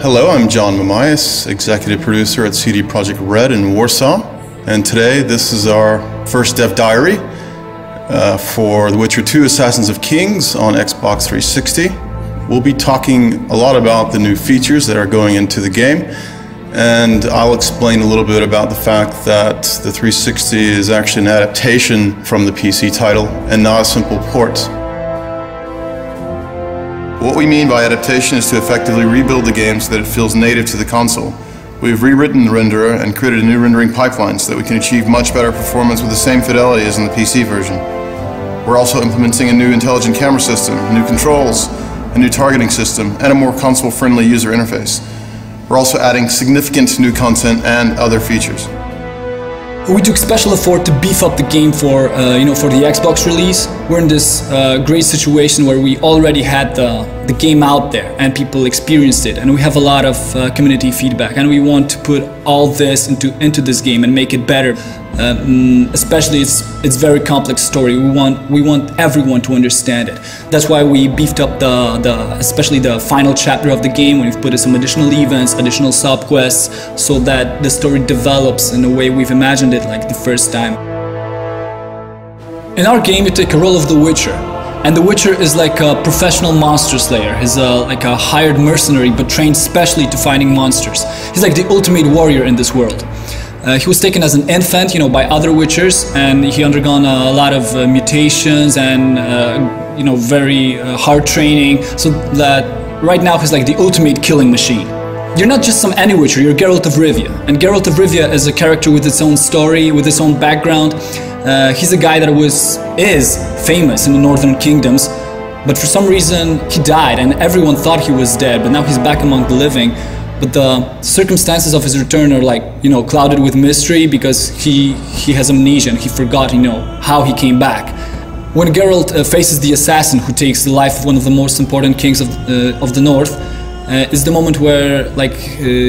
Hello, I'm John Mamias, executive producer at CD Projekt Red in Warsaw, and today this is our first dev diary for The Witcher 2 Assassins of Kings on Xbox 360. We'll be talking a lot about the new features that are going into the game, and I'll explain a little bit about the fact that the 360 is actually an adaptation from the PC title and not a simple port. What we mean by adaptation is to effectively rebuild the game so that it feels native to the console. We've rewritten the renderer and created a new rendering pipeline so that we can achieve much better performance with the same fidelity as in the PC version. We're also implementing a new intelligent camera system, new controls, a new targeting system, and a more console-friendly user interface. We're also adding significant new content and other features. We took special effort to beef up the game for the Xbox release. We're in this great situation where we already had the game out there and people experienced it, and we have a lot of community feedback, and we want to put all this into this game and make it better. Especially it's very complex story. We want everyone to understand it. That's why we beefed up especially the final chapter of the game. We've put in some additional events, additional sub-quests, so that the story develops in the way we've imagined it like the first time. In our game, you take a role of the Witcher, and the Witcher is like a professional monster slayer. He's like a hired mercenary, but trained specially to fighting monsters. He's like the ultimate warrior in this world. He was taken as an infant, by other Witchers, and he undergone a lot of mutations and very hard training, so that right now he's like the ultimate killing machine. You're not just some any Witcher, you're Geralt of Rivia, and Geralt of Rivia is a character with its own story, with its own background. He's a guy that is famous in the Northern Kingdoms, but for some reason he died, and everyone thought he was dead, but now he's back among the living. But the circumstances of his return are clouded with mystery, because he has amnesia and he forgot how he came back. When Geralt faces the assassin who takes the life of one of the most important kings of the North, is the moment where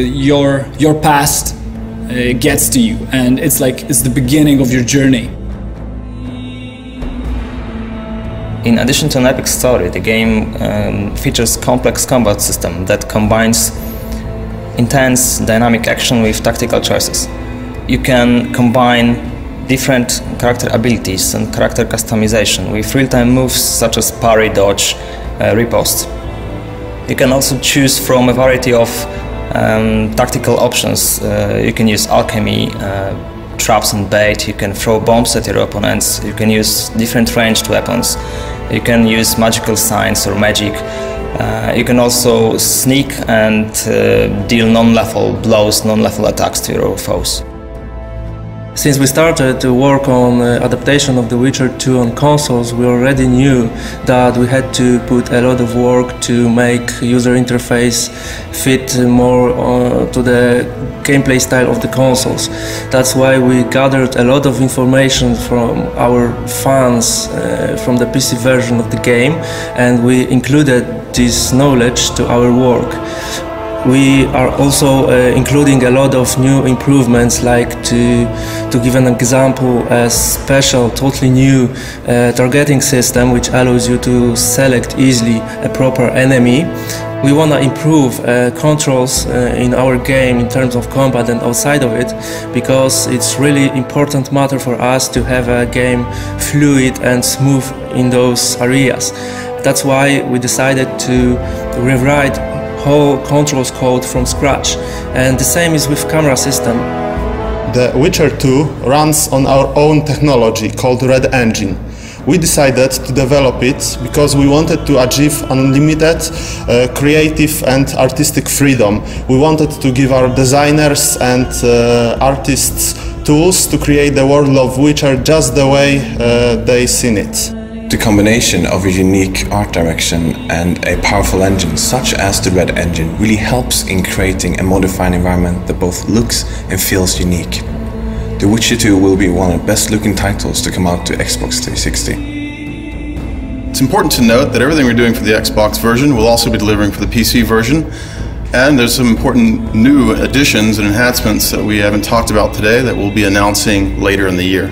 your past gets to you, and it's the beginning of your journey. In addition to an epic story, the game features complex combat system that combines intense dynamic action with tactical choices. You can combine different character abilities and character customization with real-time moves such as parry, dodge, riposte. You can also choose from a variety of tactical options. You can use alchemy, traps and bait, you can throw bombs at your opponents, you can use different ranged weapons, you can use magical signs or magic. You can also sneak and deal non-lethal blows, non-lethal attacks to your foes. Since we started to work on adaptation of The Witcher 2 on consoles, we already knew that we had to put a lot of work to make user interface fit more to the gameplay style of the consoles. That's why we gathered a lot of information from our fans from the PC version of the game, and we included this knowledge to our work. We are also including a lot of new improvements, like to give an example, a special, totally new targeting system which allows you to select easily a proper enemy. We want to improve controls in our game in terms of combat and outside of it, because it's really important matter for us to have a game fluid and smooth in those areas. That's why we decided to rewrite whole controls code from scratch, and the same is with camera system. The Witcher 2 runs on our own technology called Red Engine. We decided to develop it because we wanted to achieve unlimited creative and artistic freedom. We wanted to give our designers and artists tools to create the world of Witcher just the way they seen it. The combination of a unique art direction and a powerful engine such as the Red Engine really helps in creating a modifying environment that both looks and feels unique. The Witcher 2 will be one of the best looking titles to come out to Xbox 360. It's important to note that everything we're doing for the Xbox version will also be delivering for the PC version, and there's some important new additions and enhancements that we haven't talked about today that we'll be announcing later in the year.